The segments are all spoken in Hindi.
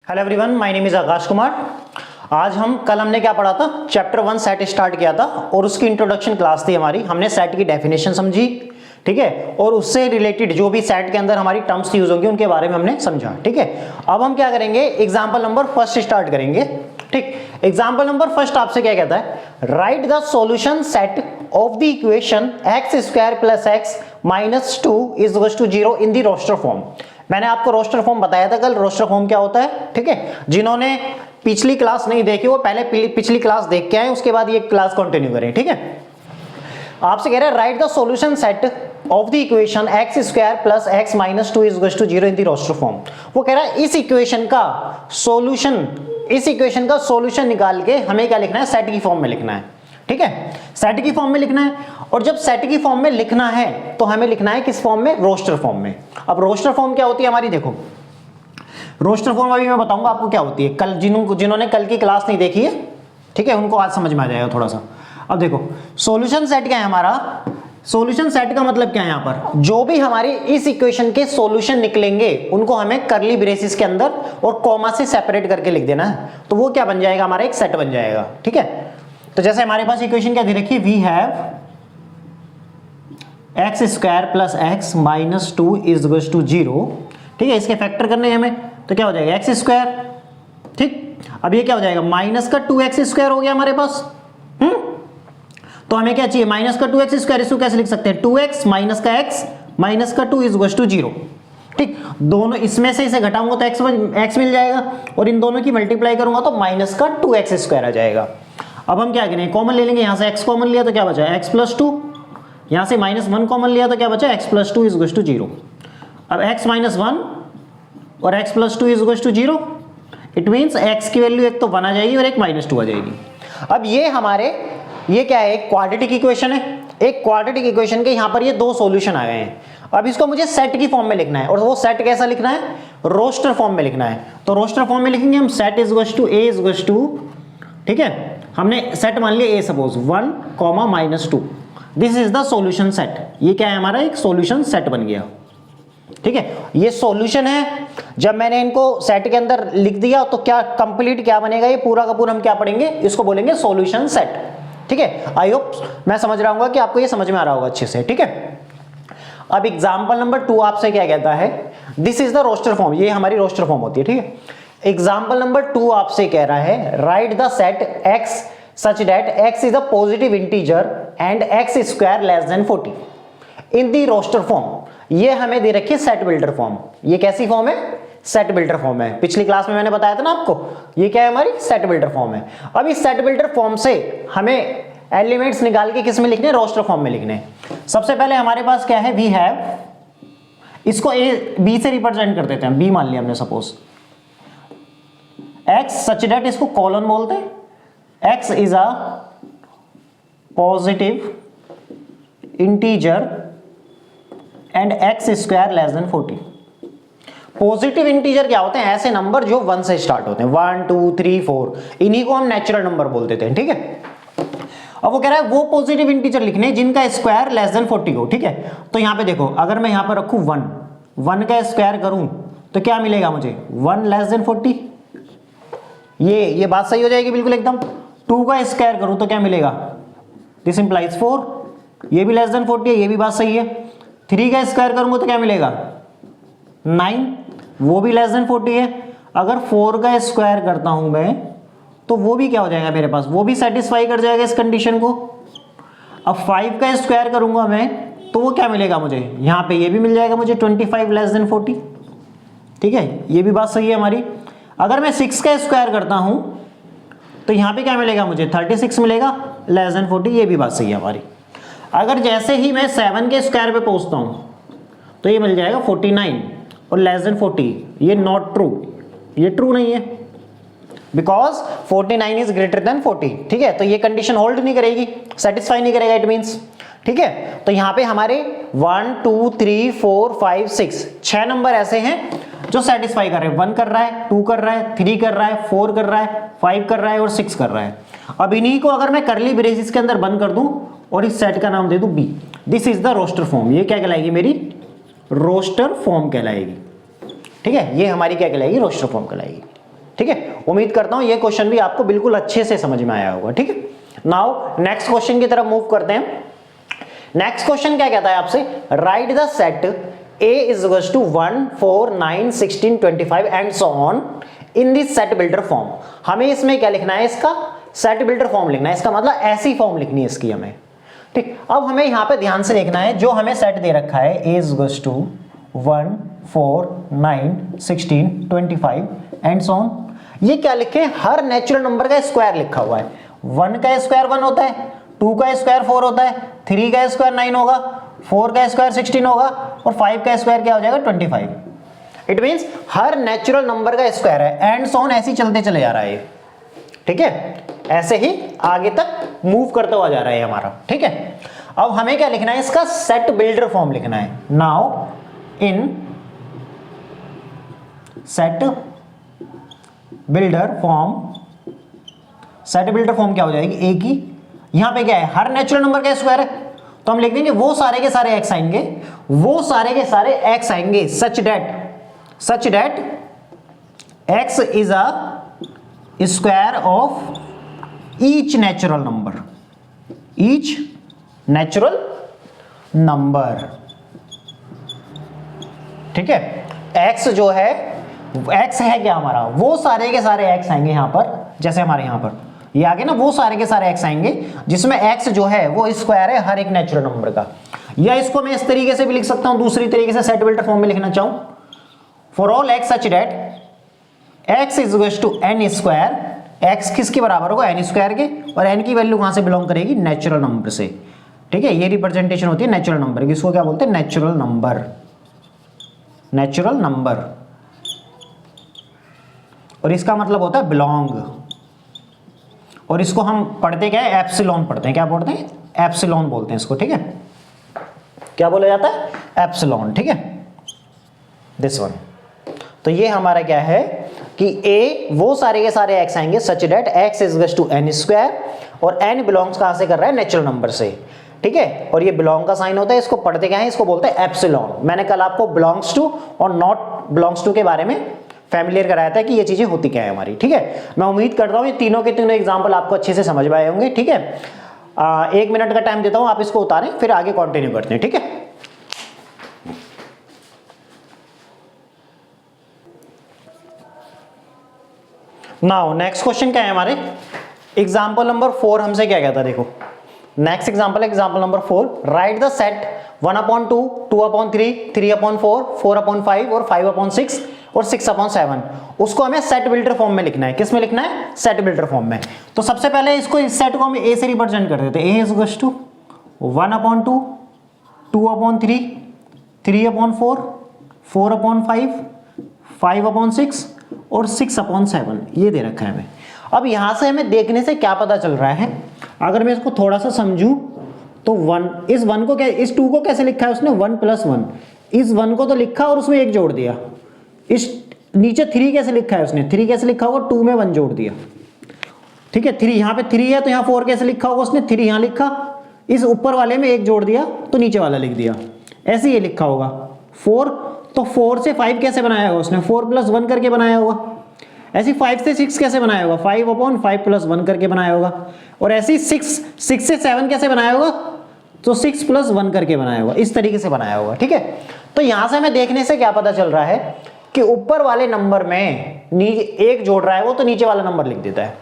Hello everyone, my name is Aakash Kumar. आज कल हमने क्या पढ़ा था, चैप्टर 1 सेट स्टार्ट किया था और उसकी इंट्रोडक्शन क्लास थी हमारी। हमने सेट की डेफिनेशन समझी, ठीक है, और उससे रिलेटेड जो भी सेट के अंदर हमारी टर्म्स यूज होंगी उनके बारे में हमने समझा, ठीक है। अब हम क्या करेंगे, एग्जाम्पल नंबर फर्स्ट स्टार्ट करेंगे, ठीक। एग्जाम्पल नंबर फर्स्ट आपसे क्या कहता है, write the solution set of the equation x square plus x minus 2 is equal to 0 in the roster form. मैंने आपको रोस्टर फॉर्म बताया था कल, रोस्टर फॉर्म क्या होता है, ठीक है। जिन्होंने पिछली क्लास नहीं देखी वो पहले पिछली क्लास देख के आए, उसके बाद ये क्लास कंटिन्यू करें, ठीक है। आपसे कह रहे हैं write the solution set of the equation x square plus x minus 2 is equal to 0 in the roster form. वो कह रहा है इस इक्वेशन का सॉल्यूशन निकाल के हमें क्या लिखना है, सेट की फॉर्म में लिखना है, ठीक है। सेट की फॉर्म में लिखना है, और जब सेट की फॉर्म में लिखना है तो हमें लिखना है किस फॉर्म में, रोस्टर फॉर्म में। अब रोस्टर फॉर्म क्या होती है हमारी, देखो रोस्टर फॉर्म अभी मैं बताऊंगा आपको क्या होती है। कल जिन्होंने कल की क्लास नहीं देखी है, ठीक है, उनको आज समझ में आ जाएगा थोड़ा सा। अब देखो सॉल्यूशन सेट क्या है हमारा, सॉल्यूशन सेट का मतलब क्या है, यहां पर जो भी हमारी इस इक्वेशन के सॉल्यूशन निकलेंगे उनको हमें करली ब्रेसिस के अंदर और कॉमा से सेपरेट करके लिख देना है, तो वो क्या बन जाएगा, हमारा एक सेट बन जाएगा, ठीक है। तो जैसे हमारे पास इक्वेशन क्या दे रखी है, we have x square plus x minus 2 is equal to 0, ठीक है। इसके फैक्टर करने हैं हमें, तो क्या हो जाएगा एक्स स्क्वायर, ठीक। अब ये क्या हो जाएगा, माइनस का 2x स्क्वायर हो गया हमारे पास, तो हमें क्या चाहिए, माइनस का 2x स्क्वायर। इसको कैसे लिख सकते हैं, 2x माइनस का x माइनस का 2 इज इक्वल टू 0, ठीक। दोनों इसमें से इसे घटाऊंगा तो x मिल जाएगा, और इन दोनों की मल्टीप्लाई करूंगा तो माइनस का 2x स्क्वायर आ जाएगा। अब हम क्या करें, कॉमन ले लेंगे, यहां से x कॉमन लिया तो क्या बचा, x प्लस 2, यहां से -1 कॉमन लिया तो क्या बचा, x plus 2 is equal to 0। अब x माइनस 1 और x plus 2 is equal to 0, it means x की वैल्यू एक तो 1 आ जाएगी और एक -2 आ जाएगी। अब ये क्या है, एक क्वाड्रेटिक इक्वेशन है। एक क्वाड्रेटिक इक्वेशन के यहां पर ये दो सॉल्यूशन आ गए हैं। अब इसको मुझे सेट की फॉर्म में लिखना है, और वो सेट कैसा लिखना है, रोस्टर फॉर्म में लिखना है। तो रोस्टर फॉर्म में लिखेंगे हम, set is equal to a is equal to, ठीक है, हमने सेट मान लिया a suppose 1, -2, this is the solution set. ये क्या है हमारा, एक सॉल्यूशन सेट बन गया, ठीक है। ये सॉल्यूशन है। जब मैंने इनको सेट के अंदर लिख दिया तो क्या कंप्लीट क्या बनेगा, ये पूरा का पूरा हम क्या पढ़ेंगे, इसको बोलेंगे सॉल्यूशन सेट, ठीक है। आई होप मैं समझ रहा हूँ कि आपको ये समझ में आ रहा होगा अच्छे से, ठीक है। अब एग्जांपल नंबर 2 आपसे क्या कहता है, this is the roster form, ये हमारी रोस्टर फॉर्म होती है, ठीक है। एग्जांपल नंबर 2 आपसे कह रहा है write the set x such that x is a positive integer and x square less than 40 in the roster form। ये हमें दे रखी है सेट बिल्डर फॉर्म। ये कैसी फॉर्म है, सेट बिल्डर फॉर्म है। पिछली क्लास में मैंने बताया था ना आपको, ये क्या है, हमारी सेट बिल्डर फॉर्म है। अब इस सेट बिल्डर फॉर्म से हमें एलिमेंट्स निकाल के किस में लिखने, रोस्टर फॉर्म में लिखने। सबसे पहले हमारे पास क्या है, वी हैव, इसको a b से रिप्रेजेंट कर देते हैं, b मान लिया हमने सपोज, x सच दैट, इसको कॉलन बोलते हैं, x is a positive integer and x square less than 40। Positive integer क्या होते हैं, ऐसे नंबर जो 1 से स्टार्ट होते हैं, 1 2 3 4, इन्हीं को हम नेचुरल नंबर बोल देते हैं, ठीक है। अब वो कह रहा है वो पॉजिटिव इंटीजर लिखने जिनका स्क्वायर लेस देन 40 हो, ठीक है। तो यहां पे देखो, अगर मैं यहां पर रखूं 1 का स्क्वायर करूं तो क्या मिलेगा मुझे, 1 लेस देन 40, ये बात सही हो जाएगी बिल्कुल एकदम। 2 का स्क्वायर करूं तो क्या मिलेगा, दिस इंप्लाइज 4, ये भी लेस देन 40 है, ये भी बात सही है। 3 का स्क्वायर करूंगा तो क्या मिलेगा, 9, वो भी लेस देन 40 है। अगर 4 का स्क्वायर करता हूं मैं तो वो भी क्या हो जाएगा मेरे पास, वो भी सेटिस्फाई कर जाएगा इस कंडीशन को। अब 5 का स्क्वायर करूंगा मैं तो वो क्या मिलेगा मुझे, यहां पे ये भी मिल जाएगा मुझे 25 लेस देन 40, ठीक है, ये भी बात सही है हमारी। अगर मैं 6 का स्क्वायर करता हूं तो यहां पे क्या मिलेगा मुझे, 36 मिलेगा लेस देन 40, ये भी बात सही है हमारी। अगर जैसे ही मैं 7 के स्क्वायर पे पहुंचता हूं तो ये मिल जाएगा 49 और लेस देन 40, ये नॉट ट्रू, ये ट्रू नहीं है, बिकॉज 49 इज ग्रेटर देन 40, ठीक है। तो ये कंडीशन होल्ड नहीं करेगी, सेटिस्फाई नहीं करेगा, इट मींस, ठीक है। तो यहां पे हमारे 1 2 3 4 5 6 नंबर ऐसे हैं जो सेटिस्फाई कर रहे हैं, 1 कर रहा है, 2 कर रहा है, 3 कर रहा है, 4 कर रहा है, 5 कर रहा है और 6 कर रहा है। अब इन्हीं को अगर मैं करली ब्रेसिस के अंदर बंद कर दूं और इस सेट का नाम दे दूं B, this is the roster form. ये क्या कहलाएगी, मेरी रोस्टर फॉर्म कहलाएगी, ठीक है। ये हमारी क्या कहलाएगी, रोस्टर फॉर्म कहलाएगी। ठीक है, उम्मीद करता हूं ये क्वेश्चन भी आपको बिल्कुल अच्छे से समझ में आया होगा। ठीक है, नाउ नेक्स्ट क्वेश्चन की तरफ मूव करते हैं। नेक्स्ट क्वेश्चन क्या कहता है आपसे, right the set A is equals to 1 4 9 16 25 and so on in this set builder form. हमें इसमें क्या लिखना है, इसका सेट बिल्डर फॉर्म लिखना है, इसका मतलब ऐसी फॉर्म लिखनी है इसकी हमें। ठीक, अब हमें यहां पे ध्यान से देखना है, जो हमें सेट दे रखा है A is equals to 1 4 9 16 25 and so on, ये क्या लिखे, हर नेचुरल नंबर का स्क्वायर लिखा हुआ है। 1 का स्क्वायर 1 होता है, 2 का स्क्वायर 4 होता है, 3 का स्क्वायर 9 होगा, 4 का स्क्वायर 16 होगा और 5 का स्क्वायर क्या हो जाएगा 25। It means her natural number का स्क्वायर है एंड सो ऑन, ऐसे ही चलते चले जा रहा है। ठीक है, ऐसे ही आगे तक मूव करता हुआ जा रहा है हमारा। ठीक है, अब हमें क्या लिखना है, इसका सेट बिल्डर फॉर्म लिखना है। Now in set builder form, set builder form क्या हो जाएगी, ए की, यहां पे क्या है, हर नेचुरल नंबर का स्क्वायर है, तो हम लिख देंगे वो सारे के सारे एक्स आएंगे, वो सारे के सारे एक्स आएंगे such that x is a square of each natural number. ठीक है, एक्स जो है, एक्स है क्या हमारा, वो सारे के सारे एक्स आएंगे यहां पर, जैसे हमारे यहां पर ये आगे ना, वो सारे के सारे एक्स आएंगे जिसमें एक्स जो है वो स्क्वायर है हर एक नेचुरल नंबर का। या इसको मैं इस तरीके से भी लिख सकता हूं, दूसरी तरीके से सेट बिल्डर फॉर्म में लिखना चाहूं, for all x such that x is equal to n square, x किसके बराबर होगा, एन स्क्वायर के, और एन की वैल्यू कहां से बिलोंग करेगी, नेचुरल नंबर से। ठीक है, ये रिप्रेजेंटेशन होती है नेचुरल नंबर की, इसको क्या बोलते हैं, नेचुरल नंबर, और इसका मतलब होता है बिलोंग, और इसको हम पढ़ते क्या है, एप्सिलॉन पढ़ते हैं, क्या पढ़ते हैं, एप्सिलॉन बोलते हैं इसको। ठीक है, क्या बोला जाता है, एप्सिलॉन। ठीक है, दिस वन। तो ये हमारा क्या है कि ए वो सारे के सारे एक्स आएंगे such that x is equal to n square, और एन बिलोंग्स कहां से कर रहा है, नेचुरल नंबर से। ठीक है, और ये बिलोंग का साइन होता है, इसको पढ़ते क्या है, इसको बोलते हैं एप्सिलॉन। मैंने कल आपको बिलोंग्स टू और नॉट बिलोंग्स टू के बारे में फैमिलियर कराया था कि ये चीजें होती क्या है हमारी। ठीक है, मैं उम्मीद करता हूं ये तीनों के तीनों एग्जांपल आपको अच्छे से समझ में आए होंगे। ठीक है, 1 मिनट का टाइम देता हूं, आप इसको उतारें, फिर आगे कंटिन्यू करते हैं। ठीक है, नाउ नेक्स्ट क्वेश्चन क्या है हमारे, एग्जांपल नंबर 4 हमसे क्या कहता है, देखो नेक्स्ट एग्जांपल है example number 4, right the set 1/2 2/3 3/4 4/5 और 5/6 और 6/7। उसको हमें सेट बिल्डर फॉर्म में लिखना है। किस में लिखना है, सेट बिल्डर फॉर्म में। तो सबसे पहले इसको, इस सेट को हम ए से रिप्रेजेंट कर देते हैं। ए इज इक्वल टू 1/2 2/3 3/4 4/5 5/6 और 6/7 ये दे रखा है हमें। अब यहां से हमें देखने से क्या पता चल रहा है, अगर मैं इसको थोड़ा सा समझूं तो 1, इस 1 को क्या, इस 2 को कैसे लिखा है उसने, 1 + 1, इस 1 को तो लिखा और उसमें 1 जोड़ दिया। इस नीचे 3 कैसे लिखा है उसने, 3 कैसे लिखा होगा, 2 में 1 जोड़ दिया। ठीक है, 3 यहां पे 3 है तो यहां 4 कैसे लिखा होगा उसने, 3 यहां लिखा, इस ऊपर वाले में 1 जोड़ दिया तो नीचे वाला लिख दिया, ऐसे ये लिखा होगा। 4, तो 4 से 5 कैसे बनाया होगा उसने, 4 + 1 करके बनाया होगा। ऐसे 5 से 6 कैसे बनाया होगा, 5/5 + 1 करके बनाया होगा। और ऐसे 6 से 7 कैसे बनाया होगा, तो 6 + 1 करके बनाया होगा, इस तरीके से बनाया होगा। ठीक है, तो यहां से हमें देखने से क्या पता चल रहा है कि ऊपर वाले नंबर में 1 जोड़ रहा है वो, तो नीचे वाला नंबर लिख देता है।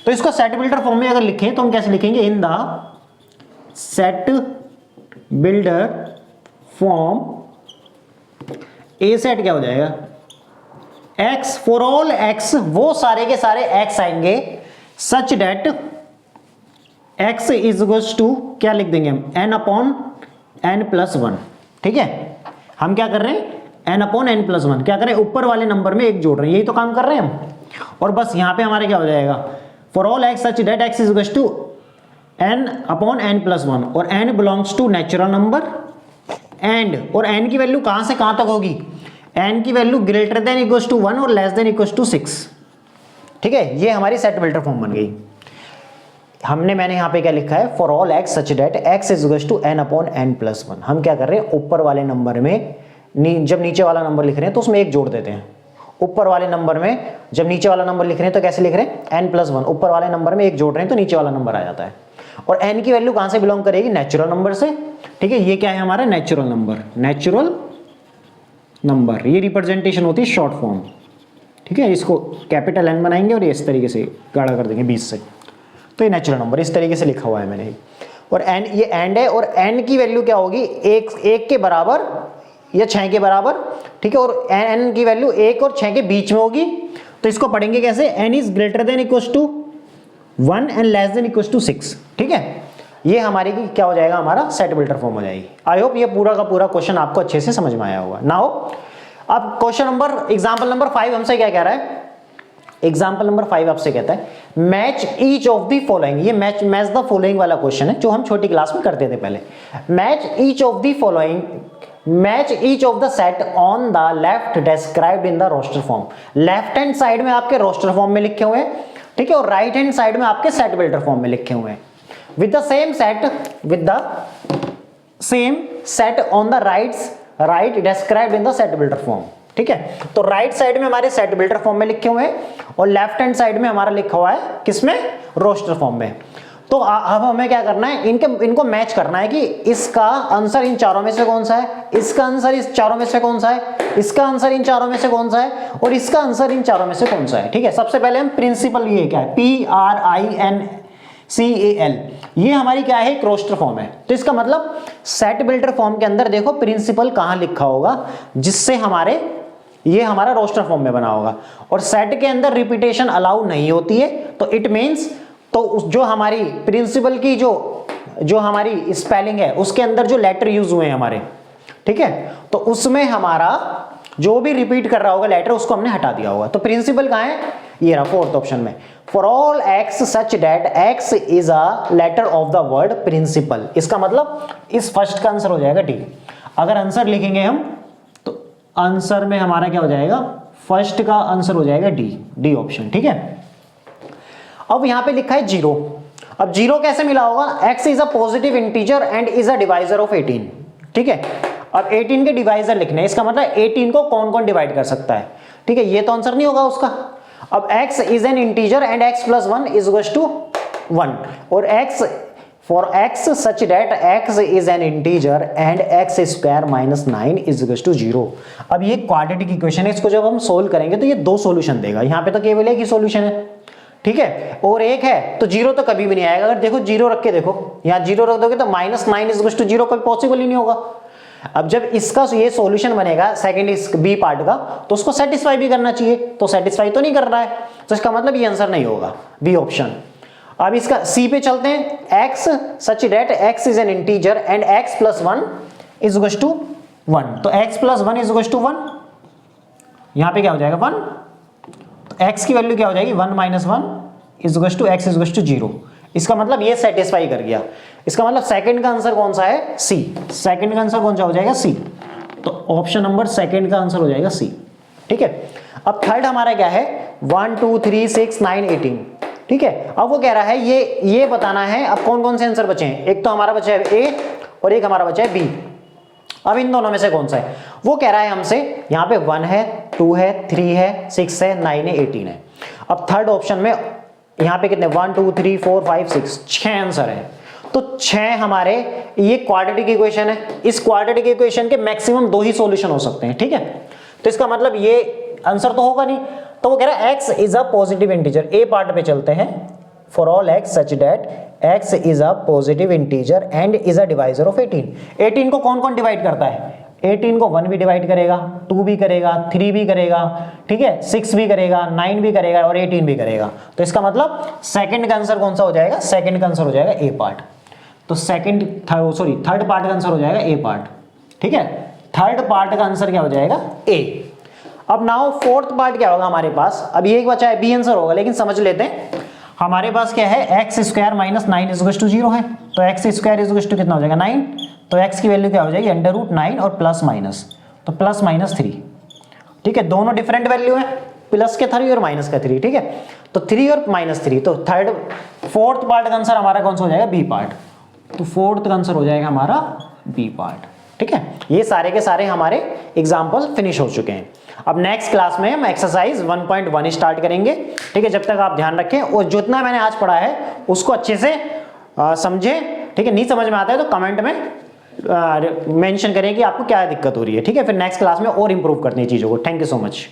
तो इसको सेट बिल्डर फॉर्म में अगर लिखें तो हम कैसे लिखेंगे, in the set builder form A set क्या हो जाएगा, एक्स फॉर ऑल एक्स, वो सारे के सारे एक्स आएंगे such that x is equals to, क्या लिख देंगे हम, n/n+1। ठीक है, हम क्या कर रहे हैं, n/n+1 क्या करें, ऊपर वाले नंबर में 1 जोड़ रहे हैं, यही तो काम कर रहे हैं हम। और बस यहां पे हमारे क्या हो जाएगा, for all x such that x is equals to n/n+1, और n belongs to natural number and, और n की वैल्यू कहां से कहां तक होगी, n की वैल्यू ग्रेटर देन इक्वल्स टू 1 और लेस देन इक्वल्स टू 6। ठीक है, ये हमारी सेट बिल्डर फॉर्म बन गई। मैंने यहां पे क्या लिखा है, for all x such that x is equals to n/n+1। हम क्या कर रहे हैं, ऊपर वाले नंबर में जब नीचे वाला नंबर लिख रहे हैं तो उसमें 1 जोड़ देते हैं, ऊपर वाले नंबर में जब नीचे वाला नंबर लिख रहे हैं तो कैसे लिख रहे हैं n+1, ऊपर वाले नंबर में एक जोड़ रहे हैं तो नीचे वाला नंबर आ जाता है। और n की वैल्यू कहां से बिलोंग करेगी, नेचुरल नंबर से, ठीक है। ये क्या है हमारा नेचुरल नंबर, नेचुरल नंबर, ये रिप्रेजेंटेशन होती है शॉर्ट फॉर्म, ठीक है। इसको कैपिटल N बनाएंगे और ये इस तरीके से गाढ़ा कर देंगे 20 से, तो ये नेचुरल नंबर इस तरीके से लिखा हुआ है मैंने। और n ये एंड है और n की वैल्यू क्या होगी, एक के बराबर या 6 के बराबर, ठीक है। और n की वैल्यू 1 और 6 के बीच में होगी, तो इसको पढ़ेंगे कैसे, n is greater than equal to 1 and less than equal to 6, ठीक है। ये हमारी की क्या हो जाएगा, हमारा सेट बिल्डर फॉर्म हो जाएगी। आई होप ये पूरा का पूरा क्वेश्चन आपको अच्छे से समझ में आया होगा। नाउ अब क्वेश्चन नंबर एग्जांपल नंबर 5 हमसे क्या कह रहा है, एग्जांपल नंबर 5 आपसे कहता है match each of the following, ये मैच द फॉलोइंग वाला क्वेश्चन है जो हम छोटी क्लास में करते थे पहले। Match each of the following, match each of the set on the left described in the roster form. Left hand side में आपके रोस्टर फॉर्म में लिखे हुए हैं, ठीक है, और राइट हैंड साइड में आपके सेट बिल्डर फॉर्म में लिखे हुए हैं। With the same set, with the same set on the right described in the set builder form, ठीक है। तो राइट साइड में हमारे सेट बिल्डर फॉर्म में लिखे हुए हैं और लेफ्ट हैंड साइड में हमारा लिखा हुआ है किसमें, रोस्टर फॉर्म में। तो अब हमें क्या करना है, इनको मैच करना है कि इसका आंसर इन चारों में से कौन सा है, इसका आंसर इस चारों में से कौन सा है, इसका आंसर इन चारों में से कौन सा है और इसका आंसर इन चारों में से कौन सा है, ठीक है। सबसे पहले हम प्रिंसिपल, ये क्या है PRINCAL, ये हमारी क्या है, एक रोस्टर फॉर्म है। तो इसका मतलब सेट बिल्डर फॉर्म के अंदर देखो प्रिंसिपल कहां लिखा होगा, जिससे हमारे ये हमारा रोस्टर फॉर्म में बना होगा। और सेट के अंदर रिपीटेशन अलाउ नहीं होती है, तो इट मींस तो जो हमारी प्रिंसिपल की जो हमारी स्पेलिंग है उसके अंदर जो लेटर यूज हुए हैं हमारे, ठीक है, तो उसमें हमारा जो भी रिपीट कर रहा होगा लेटर उसको हमने हटा दिया होगा। तो प्रिंसिपल कहां है, ये रहा फोर्थ ऑप्शन में, for all x such that x is a letter of the word principal. इसका मतलब इस फर्स्ट का आंसर हो जाएगा डी। अगर आंसर लिखेंगे हम तो आंसर में हमारा क्या हो जाएगा, फर्स्ट का आंसर हो जाएगा डी ऑप्शन, ठीक है। अब यहां पे लिखा है 0, अब 0 कैसे मिला होगा, x is a positive integer and is a divisor of 18, ठीक है। अब 18 के डिवाइजर लिखने हैं, इसका मतलब 18 को कौन कौन डिवाइड कर सकता है, ठीक है, ये तो आंसर नहीं होगा उसका। अब x is an integer and x + 1 is equals to 1 और x for x such that x is an integer and x² - 9 is equals to 0। अब ये क्वाड्रेटिक इक्वेशन है, इसको जब हम सोल्व करेंगे तो ये दो सॉल्यूशन देगा। यहां पे तो केवल एक ही सॉल्यूशन है, ठीक है, और एक है तो 0 तो कभी भी नहीं आएगा। अगर देखो 0 रख के देखो, यहां 0 रख दोगे तो -9 इज इक्वल्स टू 0 कभी पॉसिबल ही नहीं होगा। अब जब इसका ये सॉल्यूशन बनेगा सेकंड इस बी पार्ट का, तो उसको सेटिस्फाई भी करना चाहिए, तो सेटिस्फाई तो नहीं कर रहा है, तो इसका मतलब ये आंसर नहीं होगा, बी ऑप्शन। अब इसका सी पे चलते हैं, x such that x is an integer and x + 1 is equals to 1, तो x + 1 इज इक्वल्स टू 1, यहां पे क्या हो जाएगा 1, तो x की वैल्यू क्या हो जाएगी 1 - 1 is equals to x is equals to 0। इसका मतलब ये सेटिस्फाई कर गया। इसका मतलब सेकंड का आंसर कौन सा है, सी। सेकंड का आंसर कौन सा हो जाएगा, सी। तो ऑप्शन नंबर सेकंड का आंसर हो जाएगा सी, ठीक है। अब थर्ड हमारा क्या है, 1 2 3 6 9 18, ठीक है। अब वो कह रहा है ये बताना है अब कौन कौन से आंसर बचे हैं, एक तो हमारा बचा है ए और एक हमारा बचा है बी। अब इन दोनों में से कौन सा है, वो कह रहा है हमसे, यहाँ पे 1 है 2 है 3 है 6 है 9 है 18 है। अब थर्ड ऑप्शन में यहाँ पे कितने 1 2 3 4 5 6 6 आंसर है, तो 6 हमारे, ये क्वाड्रेटिक इक्वेशन है, इस क्वाड्रेटिक इक्वेशन के मैक्सिमम 2 ही सॉल्यूशन हो सकते हैं, ठीक है। तो इसका मतलब ये आंसर तो होगा नहीं, तो वो कह रहा है x is a positive integer. A part पे चलते हैं, for all x such that x is a positive integer and is a divisor of 18। 18 को कौन कौन डिवाइड करता है, 18 को 1 भी डिवाइड करेगा, 2 भी करेगा, 3 भी करेगा, ठीक है, 6 भी करेगा, 9 भी करेगा और 18 भी करेगा। तो इसका मतलब सेकंड का आंसर कौन सा हो जाएगा, सेकंड का आंसर हो जाएगा ए पार्ट। तो थर्ड पार्ट का आंसर हो जाएगा ए पार्ट, ठीक है। थर्ड पार्ट का आंसर क्या हो जाएगा, ए। अब नाउ फोर्थ पार्ट क्या होगा हमारे पास, अब ये एक बचा है, बी आंसर होगा, लेकिन समझ लेते हैं हमारे पास क्या है, x² - 9 इज इक्वल टू 0 है, तो x² इज इक्वल टू कितना हो जाएगा 9, तो x की वैल्यू क्या हो जाएगी √9 और प्लस माइनस, तो +-3, ठीक है। दोनों डिफरेंट वैल्यू है, प्लस के 3 और माइनस का 3, ठीक है, तो 3 और -3, तो फोर्थ पार्ट का आंसर हमारा कौन सा हो जाएगा, बी पार्ट। तो फोर्थ का आंसर हो जाएगा हमारा बी पार्ट, ठीक है। ये सारे के सारे हमारे एग्जाम्पल फिनिश हो चुके हैं। अब नेक्स्ट क्लास में हम एक्सरसाइज 1.1 स्टार्ट करेंगे, ठीक है। जब तक आप ध्यान रखें और जितना मैंने आज पढ़ा है उसको अच्छे से समझे, ठीक है। नहीं समझ में आता है तो कमेंट में मेंशन करें कि आपको क्या दिक्कत हो रही है, ठीक है। फिर नेक्स्ट क्लास में और इंप्रूव करते हैं चीज़ों को। Thank you so much.